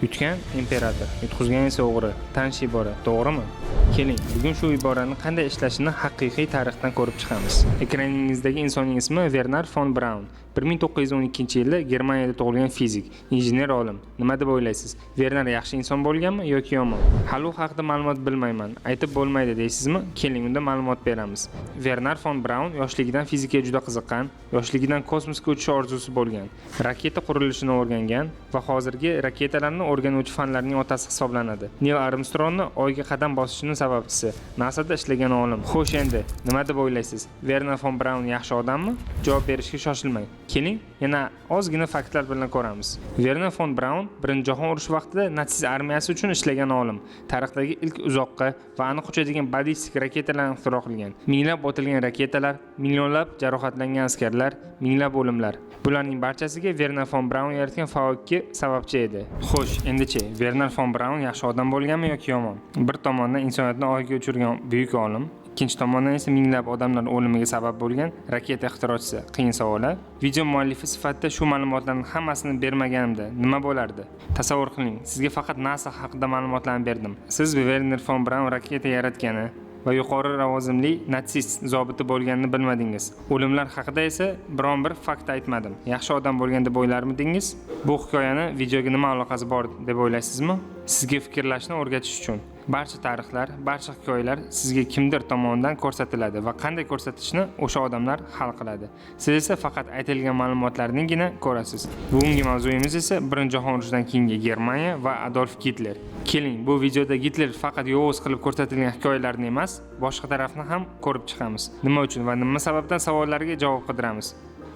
Yutgan imperator, yutqizgan esa o'g'ri. Tanish ibora, to'g'rimi? Keling, bugun shu iborani qanday ishlashini haqiqiy tarixdan ko'rib chiqamiz. Ekraningizdagi insonning ismi Wernher von Braun. 1912-yilda Germaniyada tug'ilgan fizik, injener olim. Nima deb o'ylaysiz? Wernher yaxshi inson bo'lganmi yoki yomon? Hali u haqida ma'lumot bilmayman. Aytib bo'lmaydi deysizmi? Keling, unda ma'lumot beramiz. Wernher von Braun yoshligidan fizikaga juda qiziqqan, yoshligidan kosmosga uchish orzusi bo'lgan. Raketa qurilishini o'rgangan va hozirgi raketalarni o'rganuvchi fanlarning otasi hisoblanadi. Neil Armstrongni Oyga qadam bosishining sababchisi, NASAda ishlagan olim. Xo'sh, endi nima deb o'ylaysiz? Wernher von Braun yaxshi odammi? Javob berishga shoshilmang. Keling, yana ozgina faktlar bilan ko'ramiz. Wernher von Braun Birinchi jahon urushi vaqtida natsist armiyasi uchun ishlagan olim. Tarixdagi ilk uzoqqa va aniq uchadigan ballistik raketalarni ixtiro qilgan. Minglab otilgan raketalar, millionlab jarohatlangan askarlar, minglab o'limlar. Bularning barchasiga Wernher von Braun yaratgan faollikka sababchi edi. Xo'sh, endi-chi, Wernher von Braun yaxshi odam bo'lganmi yoki yomon? Bir tomondan insoniyatni Oyga uchirgan buyuk olim, ikkinchi tomondan esa minglab odamlar o'limiga sabab bo'lgan raketa ixtirochisi. Qiyin savol-a? Video muallifi sifatida shu ma'lumotlarning hammasini bermaganimda nima bo'lardi? Tasavvur qiling, sizga faqat NASA haqida ma'lumotlarni berdim. Siz Wernher von Braun raketa yaratgani va yuqori lavozimli natsist zobiti bo'lganini bilmadingiz. O'limlar haqida esa biron bir fakt aytmadim. Yaxshi odam bo'lgan deb o'ylarmidingiz? Bu hikoyani videoga nima aloqasi bor deb o'ylaysizmi? Sizga fikrlashni o'rgatish uchun. Barcha tarixlar, barcha hikoyalar sizga kimdir tomonidan ko'rsatiladi va qanday ko'rsatishni o'sha odamlar hal qiladi. Siz esa faqat aytilgan ma'lumotlarningina ko'rasiz. Bugungi mavzuyimiz esa Birinchi jahon urushidan keyingi Germaniya va Adolf Hitler. Keling, bu videoda Hitler faqat yovuz qilib ko'rsatilgan hikoyalarni emas, boshqa tarafni ham ko'rib chiqamiz. Nima uchun va nima sababdan savollarga javob qidiramiz.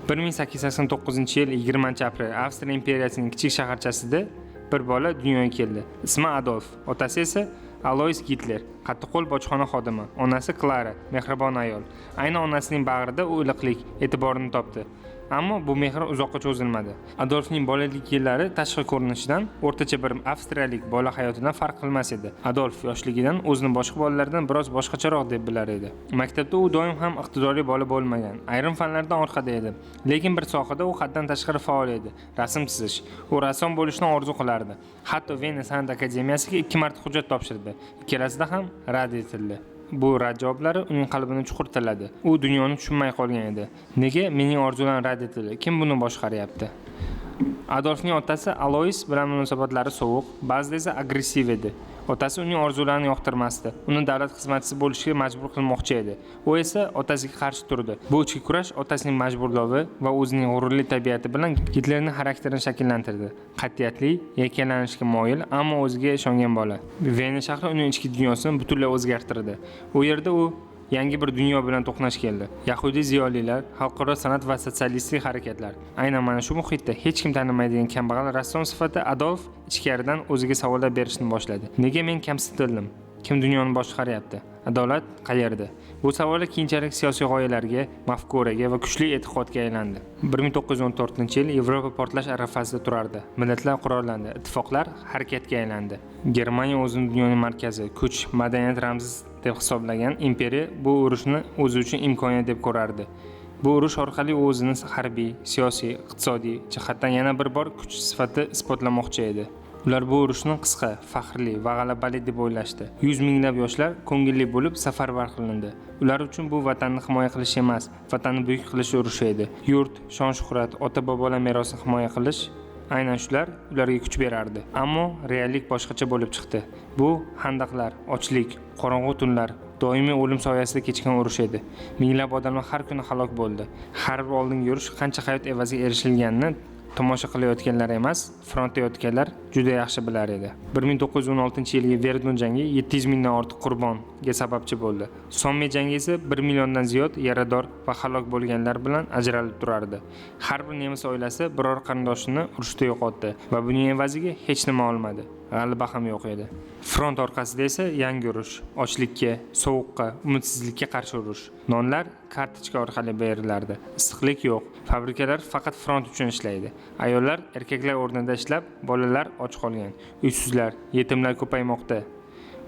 1889-yil 20-aprel Avstriya imperiyasining kichik shaharchasida bir bola dunyoga keldi. Ismi Adolf, otasi esa Alois Hitler, qattiqqo'l bojxona xodimi, onasi Klara, mehribon ayol. Ayni onasining bag'rida u iliqlik, e'tiborini topdi. Ammo bu mehr uzoqqa cho'zilmadi. Adolfning bolalik yillari tashqi ko'rinishidan o'rtacha bir avstriyalik bola hayotidan farq qilmas edi. Adolf yoshligidan o'zini boshqa bolalardan biroz boshqacharoq deb bilar edi. Maktabda u doim ham iqtidorli bola bo'lmagan, ayrim fanlardan orqada edi. Lekin bir sohada u haddan tashqari faol edi. Rasm chizish. U rassom bo'lishni orzu qilardi. Hatto Vena san'at akademiyasiga 2 marta hujjat topshirdi. Ikkalasida ham rad etildi. Bu rad javoblari uning qalbini chuqur tiladi. U dunyoni tushunmay qolgan edi. Nega mening orzularim rad etildi? Kim buni boshqaryapti? Adolfning otasi Alois bilan munosabatlari sovuq, ba'zida esa agressiv edi. Otasi uning orzularini yoqtirmasdi. Uni davlat xizmatchisi bo'lishga majbur qilmoqchi edi. U esa otasiga qarshi turdi. Bu ichki kurash otasining majburlovi va o'zining g'ururli tabiati bilan Hitlerning xarakterini shakllantirdi. Qat'iyatli, yakkalanishga moyil, ammo o'ziga ishongan bola. Vena shahri uning ichki dunyosini butunlay o'zgartirdi. U yerda u yangi bir dunyo bilan to'qnash keldi. Yahudiy ziyolilar, xalqaro san'at va sotsialistik harakatlar. Aynan mana shu muhitda hech kim tanimaydigan kambag'al rassom sifatida Adolf ichkaridan o'ziga savollar berishni boshladi. Nega men kamsitildim? Kim dunyoni boshqaryapti? Adolat qayerda? Bu savollar keyinchalik siyosiy g'oyalarga, mafkuraga va kuchli e'tiqodga aylandi. 1914-yil Yevropa portlash arafasida turardi. Millatlar qurollandi, ittifoqlar harakatga aylandi. Germaniya o'zini dunyoning markazi, kuch, madaniyat ramzi deb hisoblagan imperiya bu urushni o'zi uchun imkoniyat deb ko'rardi. Bu urush orqali o'zini harbiy, siyosiy, iqtisodiy jihatdan yana bir bor kuch sifatida isbotlamoqchi edi. Ular bu urushni qisqa, faxrli va g'alabali deb o'ylashdi. 100 minglab yoshlar ko'ngilli bo'lib safarbar qilindi. Ular uchun bu vatanni himoya qilish emas, vatanni buyuk qilish urushi edi. Yurt, shon-shuhrat, ota-bobolar merosini himoya qilish aynan shular ularga kuch berardi. Ammo reallik boshqacha bo'lib chiqdi. Bu handaqlar, ochlik, qorong'u tunlar, doimiy o'lim soyasida kechgan urush edi. Minglab odamlar har kuni halok bo'ldi. Harb oldingi yurish qancha hayot evaziga erishilganini tomosha qilayotganlar emas, frontda yotganlar juda yaxshi bilar edi. 1916-yilgi Verdun jangi 700 mingdan ortiq qurbonga sababchi bo'ldi. Somme jangi esa 1 milliondan ziyod yarador va halok bo'lganlar bilan ajralib turardi. Har bir nemis oilasi biror qarindoshini urushda yo'qotdi va buning evaziga hech nima olmadi. G'alaba ham yo'q edi. Front orqasida esa yangi urush, ochlikka, sovuqqa, umidsizlikka qarshi urush. Nonlar kartochka orqali berilardi. Issiqlik yo'q. Fabrikalar faqat front uchun ishlaydi. Ayollar erkaklar o'rnida ishlab, bolalar och qolgan. Uysizlar, yetimlar ko'paymoqda.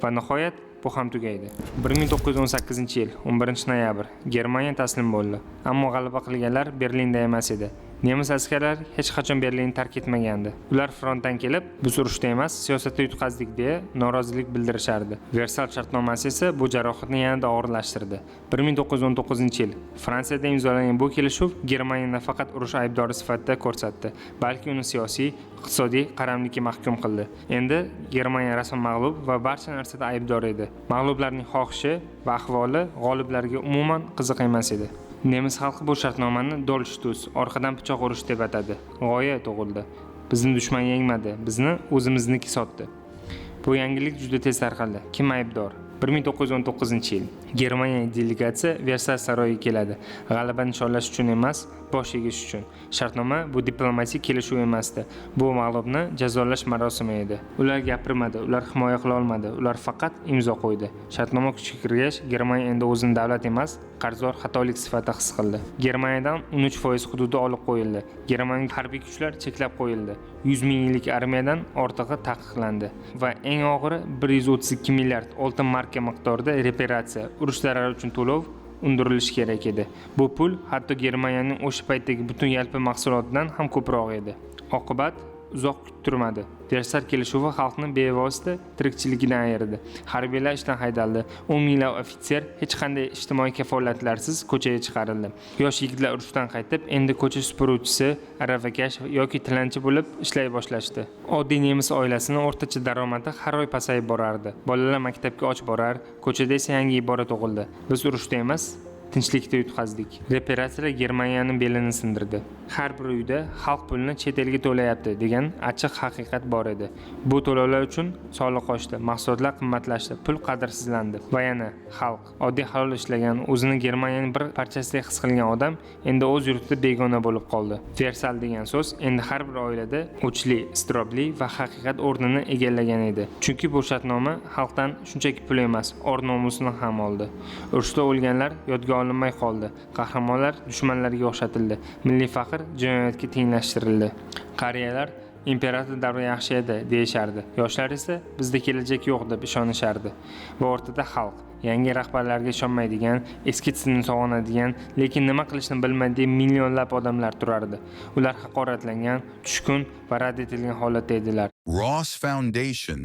Va nihoyat bu ham tugaydi. 1918-yil 11 noyabr Germaniya taslim bo'ldi. Ammo g'alaba qilganlar Berlinda emas edi. Nemis askarlari hech qachon Berlinni tark etmagandi. Ular frontdan kelib, biz urushda emas, siyosatda yutqazdik deya norozilik bildirishardi. Versal shartnomasi esa bu jarohatni yanada og'irlashtirdi. 1919-yil Fransiyada imzolangan bu kelishuv Germaniyani nafaqat urush aybdori sifatida ko'rsatdi, balki uni siyosiy, iqtisodiy qaramlikka mahkum qildi. Endi Germaniya rasman mag'lub va barcha narsada aybdor edi. Mag'lublarning xohishi va ahvoli g'oliblarga umuman qiziq emas edi. Nemis xalqi bu shartnomani Dolchtus, orqadan pichoq urush deb atadi. G'oya tug'ildi. Bizni dushman yengmadi, bizni o'zimizniki sotdi. Bu yangilik juda tez tarqaldi. Kim aybdor? 1919-yil Germaniya delegatsiya Versal saroyiga keladi. G'alaba nishonlash uchun emas, bosh egish uchun. Shartnoma bu diplomatik kelishuv emasdi. Bu mag'lubni jazolash marosimi edi. Ular gapirmadi, ular himoya qila olmadi, ular faqat imzo qo'ydi. Shartnoma kuchga kirgach, Germaniya endi o'zini davlat emas, qarzdor xatolik sifatida his qildi. Germaniyadan 13% hududi olib qo'yildi. Germaniyaning harbiy kuchlar cheklab qo'yildi. 100 ming yillik armiyadan ortig'i taqiqlandi va eng og'iri 132 milliard oltin marka miqdorida reparatsiya, urush zarari uchun to'lov undirilishi kerak edi. Bu pul hatto Germaniyaning o'sha paytdagi butun yalpi mahsulotidan ham ko'proq edi. Oqibat uzoq kuttirmadi. Versal kelishuvi xalqni bevosita tirikchiligidan ayirdi. Harbiylar ishdan haydaldi. 10 minglab ofitser hech qanday ijtimoiy kafolatlarsiz ko'chaga chiqarildi. Yosh yigitlar urushdan qaytib, endi ko'cha supuruvchisi, aravakash yoki tilanchi bo'lib ishlay boshlashdi. Oddiy nemis oilasining o'rtacha daromadi har oy pasayib borardi. Bolalar maktabga och borar, ko'chada esa yangi ibora tug'ildi. Biz urushda emas, tinchlikda yutqazdik. Reparatsiyalar Germaniyaning belini sindirdi. Har bir uyda xalq pulini chet elga to'layapti degan ochiq haqiqat bor edi. Bu to'lovlar uchun soliq oshdi, mahsulotlar qimmatlashdi, pul qadrsizlandi. Va yana xalq, oddiy halol ishlagan, o'zini Germaniyaning bir parchasidek his qilgan odam endi o'z yurtida begona bo'lib qoldi. Versal degan so'z endi har bir oilada o'chli, iztirobli va haqiqat o'rnini egallagan edi. Chunki bu shartnoma xalqdan shunchaki pul emas, or-nomusini ham oldi. Urushda o'lganlar yodga olinmay qoldi. Qahramonlar dushmanlarga o'xshatildi. Milliy faxr jinoyatga tenglashtirildi. Qariyalar imperator davri yaxshi edi deyishardi. Yoshlar esa bizda kelajak yo'q deb ishonishardi. Va o'rtada xalq yangi rahbarlarga ishonmaydigan, eski tizimni sog'inadigan, lekin nima qilishni bilmaydigan millionlab odamlar turardi. Ular haqoratlangan, tushkun va rad etilgan holatda edilar. Ross Foundation,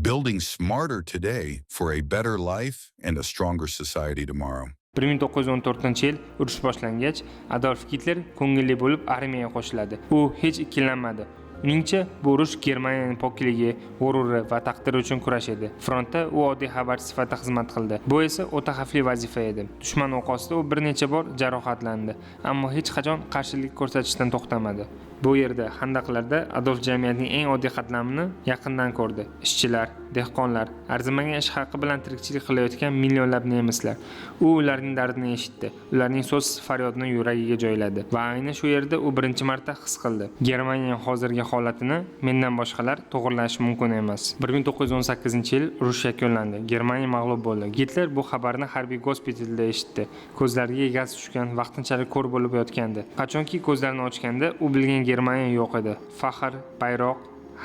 building smarter today for a better life and a stronger society tomorrow. 1914-yil urush boshlangach, Adolf Hitler ko'ngilli bo'lib armiyaga qo'shiladi. U hech ikkilanmadi. Uningcha, bu urush Germaniyaning pokligi, g'ururi va taqdiri uchun kurash edi. Frontda u oddiy xabarchi sifatida xizmat qildi. Bu esa o'ta xavfli vazifa edi. Dushman o'q ostida u bir necha bor jarohatlandi, ammo hech qachon qarshilik ko'rsatishdan to'xtamadi. Bu yerda xandaqlarda Adolf jamiyatining eng oddiy qatlamini yaqindan ko'rdi. Ishchilar, dehqonlar, arzimagan ish haqi bilan tirikchilik qilayotgan millionlab nemislar. U ularning dardini eshitdi, ularning so'z faryodini yuragiga joyladi va ayni shu yerda u birinchi marta his qildi. Germaniyaning hozirgi holatini mendan boshqalar to'g'irlashi mumkin emas. 1918-yil urush yakunlandi. Germaniya mag'lub bo'ldi. Hitler bu xabarni harbiy gospitalda eshitdi. Ko'zlariga gaz tushgan, vaqtinchalik ko'r bo'lib yotgandi. Qachonki ko'zlarini ochganda, u bilgan Germaniya yo'q edi. Faxr, bayroq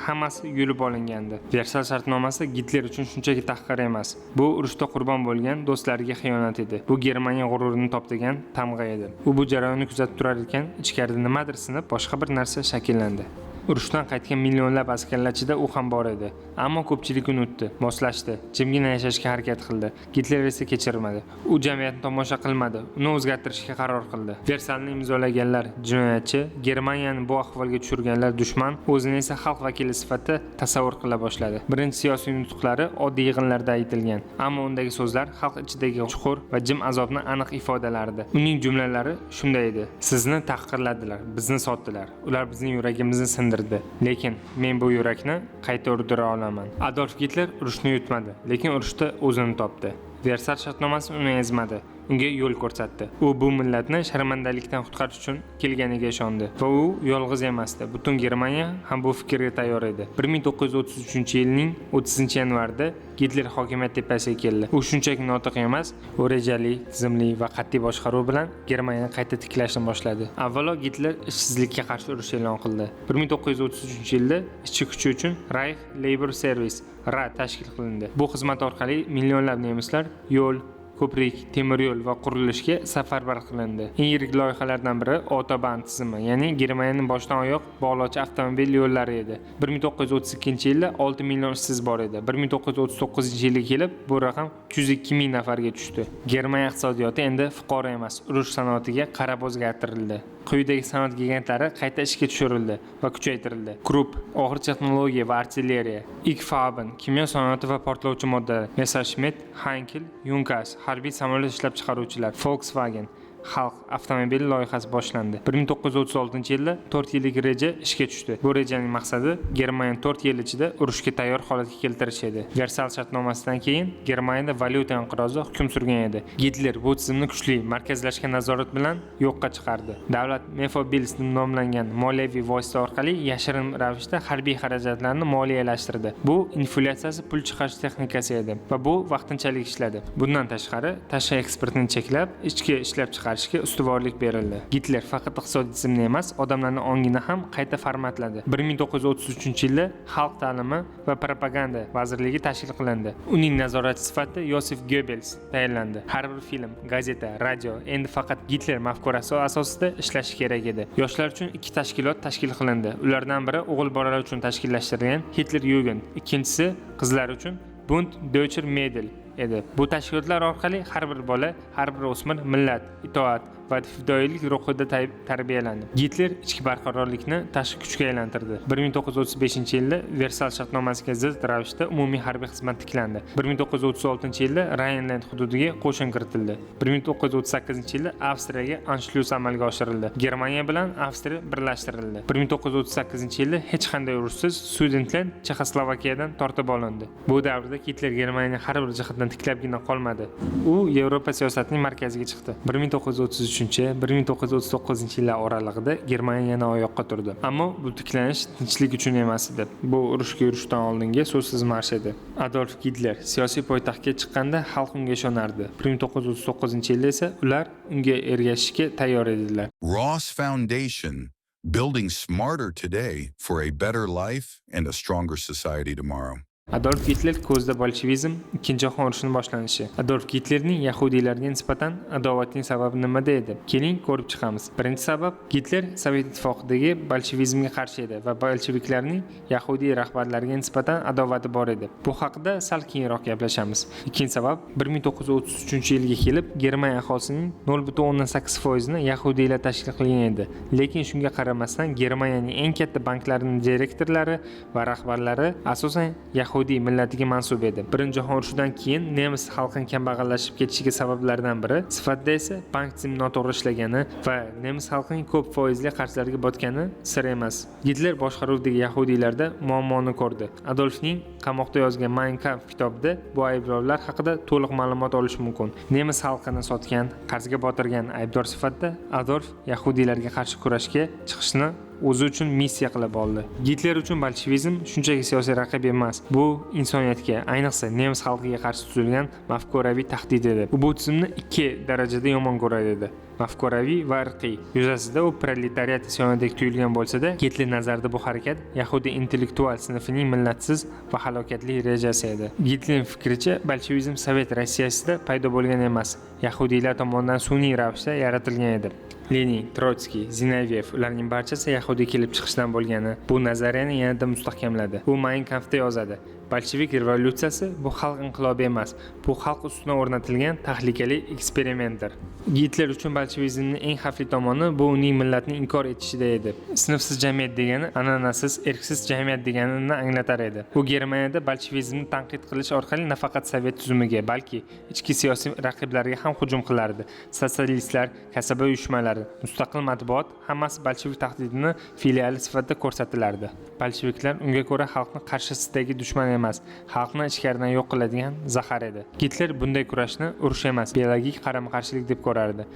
hammasi yulib olingandi. Versal shartnomasi Hitler uchun shunchaki tahqir emas. Bu urushda qurbon bo'lgan do'stlariga xiyonat edi. Bu Germaniya g'ururini toptagan tamg'a edi. U bu jarayonni kuzatib turar ekan, ichkarida nimadir sinib, boshqa bir narsa shakllandi. Urushdan qaytgan millionlab askarlar ichida u ham bor edi. Ammo ko'pchilik unutdi, moslashdi, jimgina yashashga harakat qildi. Hitler esa kechirmadi. U jamiyatni tomosha qilmadi, uni o'zgartirishga qaror qildi. Versalni imzolaganlar jinoyatchi, Germaniyani bu ahvolga tushirganlar dushman, o'zini esa xalq vakili sifatida tasavvur qila boshladi. Birinchi siyosiy nutqlari oddiy yig'inlarda aytilgan, ammo undagi so'zlar xalq ichidagi chuqur va jim azobni aniq ifodalardi. Uning jumlalari shunday edi: sizni tahqirladilar, bizni sotdilar. Ular bizning yuragimizni sindirdi. Lekin men bu yurakni qayta urdira olaman. Adolf Hitler urushni yutmadi, lekin urushda o'zini topdi. Versal shartnomasi uni ezmadi, unga yo'l ko'rsatdi. U bu millatni sharmandalikdan qutqarish uchun kelganiga ishondi va u yolg'iz emasdi. Butun Germaniya ham bu fikrga tayyor edi. 1933-yilning 30-yanvarida Hitler hokimiyat tepasiga keldi. U shunchaki notiq emas, u rejali, tizimli va qat'iy boshqaruv bilan Germaniyani qayta tiklashni boshladi. Avvalo Hitler ishsizlikka qarshi urush e'lon qildi. 1933-yilda ishchi kuchi uchun Reich Labor Service (RA) tashkil qilindi. Bu xizmat orqali millionlab nemislar yo'l, ko'prik, temir yo'l va qurilishga safarbar qilindi. Eng yirik loyihalardan biri Autobahn tizimi, ya'ni Germaniyaning boshdan oyoq bog'lovchi avtomobil yo'llari edi. 1932-yilda 6 million ishsiz bor edi. 1939-yilga kelib bu raqam 202 ming nafarga tushdi. Germaniya iqtisodiyoti endi fuqaro emas, urush sanoatiga qarab o'zgartirildi. Quyidagi sanoat gigantlari qayta ishga tushirildi va kuchaytirildi. Krupp og'ir texnologiya va artilleriya, Ikfaben kimyo sanoati va portlovchi moddalar, Messerschmitt, Heinkel, Junkers harbiy samolyot ishlab chiqaruvchilar, Volkswagen Xalq avtomobil loyihasi boshlandi. 1936-yilda 4 yillik reja ishga tushdi. Bu rejaning maqsadi Germaniyani 4 yil ichida urushga tayyor holatga keltirish edi. Versal shartnomasidan keyin Germaniyada valyuta inqirozi hukm surgan edi. Gitler bu tizimni kuchli, markazlashgan nazorat bilan yo'qqa chiqardi. Davlat Mefobils nomlangan moliyaviy vosita orqali yashirin ravishda harbiy xarajatlarni moliyalashtirdi. Bu inflyatsiyasi pul chiqarish texnikasi edi va bu vaqtinchalik ishladi. Bundan tashqari, tashqi eksportni cheklab, ichki ishlab chiqarishga ustuvorlik berildi. Gitler faqat iqtisodiy tizimni emas, odamlarning ongini ham qayta formatladi. 1933-yilda Xalq ta'limi va propaganda vazirligi tashkil qilindi. Uning nazoratchisi sifatida Yosif Goebbels tayinlandi. Har bir film, gazeta, radio endi faqat Gitler mafkurasi asosida ishlashi kerak edi. Yoshlar uchun 2 tashkilot tashkil qilindi. Ulardan biri o'g'il bolalar uchun tashkillashtirilgan Hitler Jugend, ikkinchisi qizlar uchun Bund Deutscher Mädel edi. Bu tashkilotlar orqali har bir bola, har bir o'smir millat, itoat va fidoyilik ruhida tarbiyalandi. Gitler ichki barqarorlikni tashqi kuchga aylantirdi. 1935-yilda Versal shartnomasiga zid ravishda umumiy harbiy xizmat tiklandi. 1936-yilda Rhineland hududiga qo'shin kiritildi. 1938-yilda Avstriyaga Anschluss amalga oshirildi. Germaniya bilan Avstriya birlashtirildi. 1938-yilda hech qanday urushsiz Sudetenland Chexoslovakiyadan tortib olindi. Bu davrda Gitler Germaniyaning har bir jihatdan tiklabgina qolmadi. U Yevropa siyosatining markaziga chiqdi. 1933-1939-yillar oralig'ida Germaniya yana oyoqqa turdi. Ammo bu tiklanish tinchlik uchun emas edi. Bu urushga yurishdan oldingi so'zsiz marsh edi. Adolf Gitler siyosiy poytaxtga chiqqanda xalq unga ishonardi. 1939-yilda esa ular unga ergashishga tayyor edilar. Ross Foundation, building smarter today for a better life and a stronger society tomorrow. Adolf Gitler ko'zda bolshevizm Ikkinchi jahon urushining boshlanishi. Adolf Gitlerning yahudiylarga nisbatan adovatining sababi nimada edi? Keling ko'rib chiqamiz. Birinchi sabab, Gitler Sovet ittifoqidagi bolshevizmga qarshi edi va bolsheviklarning yahudiy rahbarlariga nisbatan adovati bor edi. Bu haqida sal keyinroq gaplashamiz. Ikkinchi sabab, 1933-yilga kelib Germaniya aholisining 0.8%ni yahudiylar tashkil qilgan edi. Lekin shunga qaramasdan Germaniyaning eng katta banklarining direktorlari va rahbarlari asosan yahudi millatiga mansub edi. Birinchi jahon urushidan keyin nemis xalqining kambag'allashib ketishiga sabablardan biri sifatida esa bank tizimi noto'g'ri ishlagani va nemis xalqining ko'p foizli qarzlarga botgani sir emas. Gitler boshqaruvidagi yahudiylarda muammoni ko'rdi. Adolfning qamoqda yozgan Mein Kampf kitobida bu ayblovlar haqida to'liq ma'lumot olish mumkin. Nemis xalqini sotgan, qarzga botirgan aybdor sifatida Adolf yahudiylarga qarshi kurashga chiqishni o'zi uchun missiya qilib oldi. Gitler uchun bolshevizm shunchaki siyosiy raqib emas, bu insoniyatga, ayniqsa nemis xalqiga qarshi tuzilgan mafkuraviy tahdid edi. U bu tizimni 2 darajada yomon ko'rar edi. Mafkuraviy va irqiy. Yuzasida u proletariat isyonidek tuyulgan bo'lsa-da, Gitler nazarida bu harakat yahudiy intellektual sinfining millatsiz va halokatli rejasi edi. Gitler fikricha, bolshevizm Sovet Rossiyasida paydo bo'lgan emas, yahudiylar tomonidan sun'iy ravishda yaratilgan edi. Lenin, Trotskiy, Zinoviev ularning barchasi yahudiy kelib chiqishdan bo'lgani bu nazariyani yanada mustahkamladi. U Mein Kampfda yozadi: Bolshevik revolyutsiyasi bu xalq inqilobi emas, bu xalq ustidan o'rnatilgan tahlikali eksperimentdir. Gitler uchun bolshevizmning eng xavfli tomoni bu uning millatni inkor etishida edi. Sinfsiz jamiyat degani an'anasiz, erksiz jamiyat deganini anglatar edi. U Germaniyada bolshevizmni tanqid qilish orqali nafaqat sovet tuzumiga, balki ichki siyosiy raqiblariga ham hujum qilardi. Sotsialistlar, kasaba uyushmalari, mustaqil matbuot hammasi bolshevik tahdidini filiali sifatida ko'rsatilardi. Bolsheviklar unga ko'ra xalqni qarshisidagi dushman emas, xalqni ichkaridan yo'q qiladigan zahar edi. Gitler bunday kurashni urush emas, biologik qarama-qarshilik deb ko'rardi.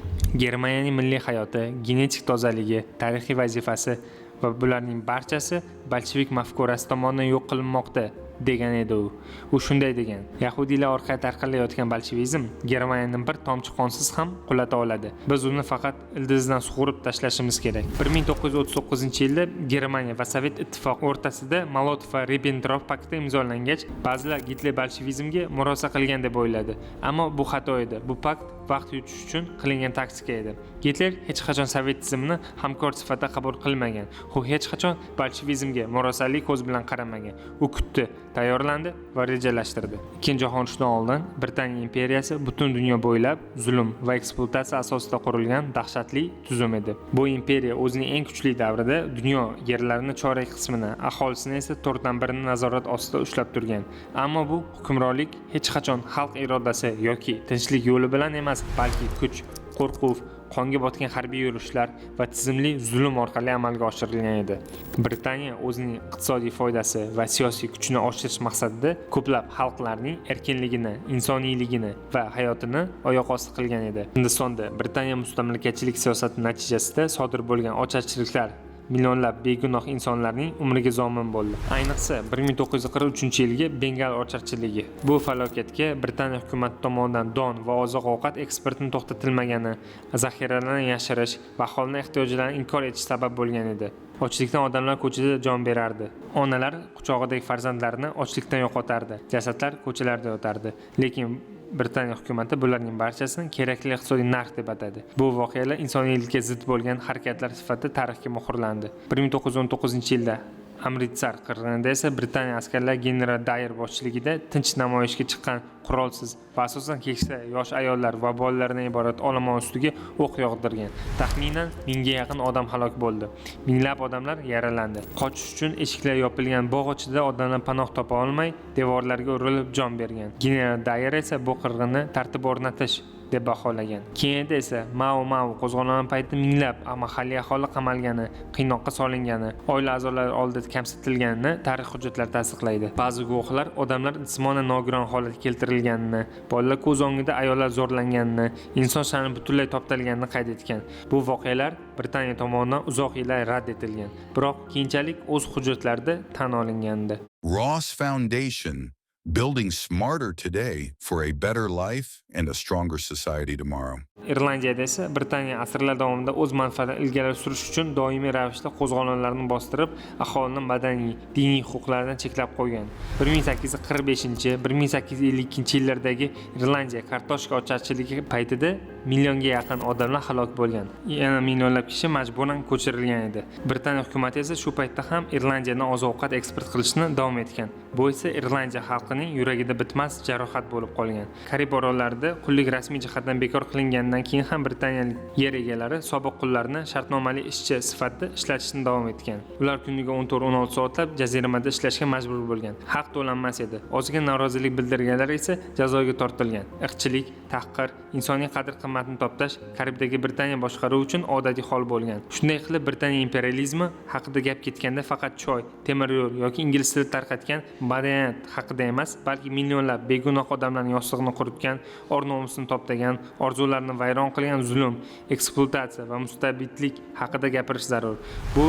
Germaniyaning milliy hayoti, genetik tozaligi, tarixiy vazifasi va bularning barchasi bolshevik mafkurasi tomonidan yo'q qilinmoqda. degan edi u. U shunday degan: Yahudiylar orqali tarqalayotgan bolshevizm Germaniyani bir tomchi qonsiz ham qulata oladi. Biz uni faqat ildizdan sug'urib tashlashimiz kerak. 1939-yilda Germaniya va Sovet ittifoqi o'rtasida Molotov va Ribbentrop pakti imzolangach, ba'zilar Gitler bolshevizmga murosa qilgan deb o'yladi. Ammo bu xato edi. Bu pakt vaqt yutish uchun qilingan taktika edi. Gitler hech qachon sovetizmni hamkor sifatida qabul qilmagan. U hech qachon bolshevizmga murosali ko'z bilan qaramagan. U kutdi, tayyorlandi va rejalashtirdi. Ikkinchi jahon urushidan oldin Britaniya imperiyasi butun dunyo bo'ylab zulm va ekspluatatsiya asosida qurilgan dahshatli tuzum edi. Bu imperiya o'zining eng kuchli davrida dunyo yerlarini chorak qismini, aholisini esa 1/4 nazorat ostida ushlab turgan. Ammo bu hukmronlik hech qachon xalq irodasi yoki tinchlik yo'li bilan emas, balki kuch, qo'rquv, qonga botgan harbiy yurishlar va tizimli zulm orqali amalga oshirilgan edi. Britaniya o'zining iqtisodiy foydasi va siyosiy kuchini oshirish maqsadida ko'plab xalqlarning erkinligini, insoniyligini va hayotini oyoq osti qilgan edi. Hindistonda Britaniya mustamlakachilik siyosati natijasida sodir bo'lgan ocharchiliklar millionlab begunoh insonlarning umriga zomin bo'ldi. Ayniqsa 1943-yilgi Bengal ocharchiligi. Bu falokatga Britaniya hukumati tomonidan don va oziq-ovqat eksportini to'xtatilmagani, zaxiralarni yashirish va aholining ehtiyojlarini inkor etish sabab bo'lgan edi. Ochlikdan odamlar ko'chada jon berardi. Onalar quchog'idagi farzandlarini ochlikdan yo'qotardi. Jasadlar ko'chalarda yotardi. Lekin Britaniya hukumati bularning barchasini kerakli iqtisodiy narx deb atadi. Bu voqealar insoniylikka zid bo'lgan harakatlar sifatida tarixga muhrlandi. 1919-yilda Amritsar qirg'inida esa Britaniya askarlari general Dyer boshchiligida tinch namoyishga chiqqan qurolsiz va asosan keksa yosh ayollar va bolalardan iborat olomon ustiga o'q yog'dirgan. Taxminan 1000 ga yaqin odam halok bo'ldi. Minglab odamlar yaralandi. Qochish uchun eshiklar yopilgan bog' ichida odamlar panoh topa olmay, devorlarga urilib jon bergan. General Dyer esa bu qirg'inni tartib o'rnatish deb baholagan. Keyinda esa Mao qo'zg'oloni paytida minglab mahalliy aholi qamalgani, qiynoqqa solingani, oila a'zolari oldida kamsitilganini tarix hujjatlari tasdiqlaydi. Ba'zi guvohlar odamlar jismonan nogiron holatga keltirilganini, bolalar ko'z o'ngida ayollar zo'rlanganini, inson sha'ni butunlay toptalganini qayd etgan. Bu voqealar Britaniya tomonidan uzoq yillar rad etilgan, biroq keyinchalik o'z hujjatlarida tan olingandi. Ross Foundation, building smarter today for a better life and a stronger society tomorrow. Irlandiyada esa Britaniya asrlar davomida o'z manfaatini ilgari surish uchun doimiy ravishda qo'zg'olonlarni bostirib, aholining madaniy, diniy huquqlarini cheklab qo'ygan. 1845-1852-yillardagi Irlandiya kartoshka ocharchiligi paytida millionga yaqin odamlar halok bo'lgan. Yana millionlab kishi majburan ko'chirilgan edi. Britaniya hukumati esa shu paytda ham Irlandiyadan oziq-ovqat eksport qilishni davom etgan. Bu esa Irlandiya xalqining yuragida bitmas jarohat bo'lib qolgan. Karib orollarida qullik rasmiy jihatdan bekor qilingandan keyin ham britaniyalik yer egalari sobiq qullarni shartnomali ishchi sifatida ishlatishni davom etgan. Ular kuniga 14-16 soatlab jaziramada ishlashga majbur bo'lgan. Haq to'lanmas edi. Ozgina norozilik bildirganlar esa jazoga tortilgan. Irqchilik, tahqir, insoniy qadr-qimmatni toptash Karibdagi Britaniya boshqaruvi uchun odatiy hol bo'lgan. Shunday qilib Britaniya imperializmi haqida gap ketganda faqat choy, temir yo'l yoki ingliz tilida tarqatgan madaniyat haqida emas, balki millionlab begunoh odamlarning yostig'ini quritgan, or-nomusini toptagan, orzularini vayron qilgan zulm, ekspluatatsiya va mustabidlik haqida gapirish zarur. Bu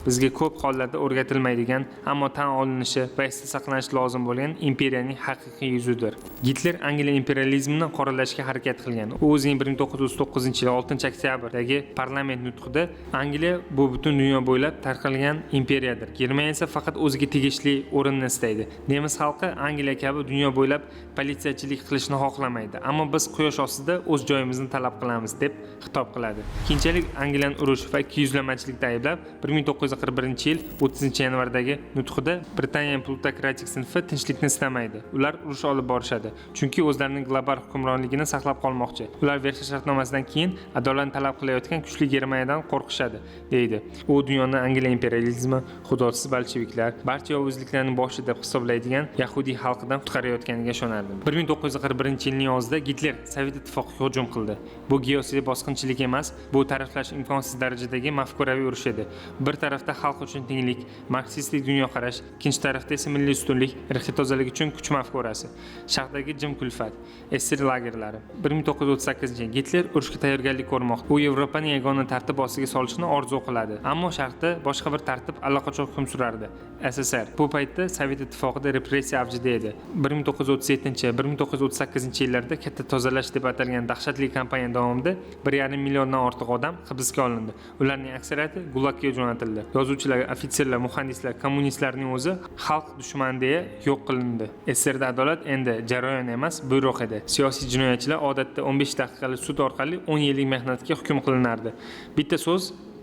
bizga ko'p hollarda o'rgatilmaydigan, ammo tan olinishi va esda saqlanish lozim bo'lgan imperiyaning haqiqiy yuzidir. Gitler Angliya imperializmini qoralashga harakat qilgan. U o'zining 1939-yil 6-oktyabrdagi parlament nutqida Angliya bu butun dunyo bo'ylab tarqalgan imperiyadir. Germaniya esa faqat o'ziga tegishli o'rinni istaydi. Nemis xalqi Angliya kabi dunyo bo'ylab politsiyachilik qilishni xohlamaydi, ammo biz quyosh ostida o'z joyimizni talab qilamiz deb xitob qiladi. Keyinchalik Angliyaning urush va ikkiyuzlamachilikda ayblab 1941-yil 30-yanvardagi nutqida Britaniya plutokratik sinfi tinchlikni istamaydi. Ular urush olib borishadi, chunki o'zlarining global hukmronligini saqlab qolmoqchi. Ular Versaly shartnomasidan keyin adolatni talab qilayotgan kuchli Germaniyadan qo'rqishadi, deydi. U dunyoni Angliya imperializmi, xudosiz bolsheviklar, barcha yovuzliklarning boshi deb hisoblaydigan yahudiy xalqidan qutqarayotganiga ishonardi. 1941-yilning yozida Gitler Sovet ittifoqiga hujum qildi. Bu geosiyosiy bosqinchilik emas, bu ta'riflash imkonsiz darajadagi mafkuraviy urush edi. Bir taraf tarafda xalq uchun tenglik, marksistik dunyoqarash, ikkinchi tarafda esa milliy ustunlik, irqiy tozalik uchun kuch mafkurasi. Sharqdagi jim kulfat, SSR lagerlari. 1938-yil Gitler urushga tayyorgarlik ko'rmoqda. U Yevropani yagona tartib ostiga solishni orzu qiladi. Ammo Sharqda boshqa bir tartib allaqachon hukm surardi. SSR. Bu paytda Sovet ittifoqida repressiya avjida edi. 1937-1938-yillarda katta tozalash deb atalgan dahshatli kampaniya davomida 1,5 milliondan ortiq odam hibsga olindi. Ularning aksariyati Gulagga jo'natildi. Yozuvchilar, ofitserlar, muhandislar, kommunistlarning o'zi xalq dushmani deya yo'q qilindi. SSRda adolat endi jarayon emas, buyruq edi. Siyosiy jinoyatchilar odatda 15 daqiqalik sud orqali 10 yillik mehnatga hukm qilinardi. Bitta so'z,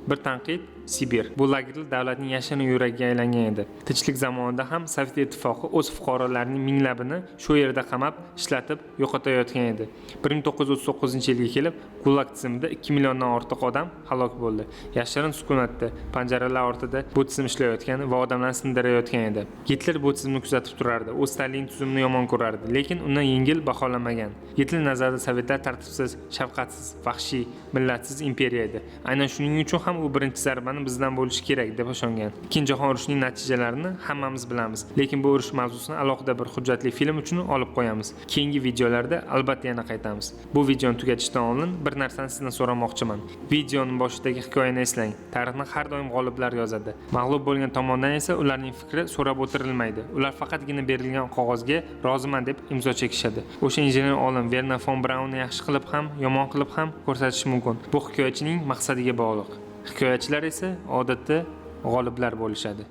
bir tanqid, Sibir. Bu lagerlar davlatning yashin yuragiga aylangan edi. Tinchlik zamonida ham Sovet ittifoqi o'z fuqarolarining minglabini shu yerda qamab, ishlatib, yo'qotayotgan edi. 1939-yilga kelib, Gulag tizimida 2 milliondan ortiq odam halok bo'ldi. Yashirin sukunatda, panjaralar ortida bu tizim ishlayotgan va odamlarni sindirayotgan edi. Gitler bu tizimni kuzatib turardi. U Stalin tuzumini yomon ko'rardi, lekin uni yengil baholamagan. Gitler nazarida Sovetlar tartibsiz, shafqatsiz, vahshiy, millatsiz imperiya edi. Aynan shuning uchun ham u birinchi zarbani bizdan bo'lishi kerak deb ishongan. Ikkinchi jahon urushining natijalarini hammamiz bilamiz, lekin bu urush mavzusini alohida bir hujjatli film uchun olib qo'yamiz. Keyingi videolarda albatta yana qaytamiz. Bu videoni tugatishdan oldin bir narsani sizdan so'ramoqchiman. Videoning boshidagi hikoyani eslang. Tarixni har doim g'oliblar yozadi. Mag'lub bo'lgan tomondan esa ularning fikri so'rab o'tirilmaydi. Ular faqatgina berilgan qog'ozga roziman deb imzo chekishadi. O'sha injener olim Wernher von Braunni yaxshi qilib ham, yomon qilib ham ko'rsatish mumkin. Bu hikoyachining maqsadiga bog'liq. Hikoyachilar esa odatda g'oliblar bo'lishadi.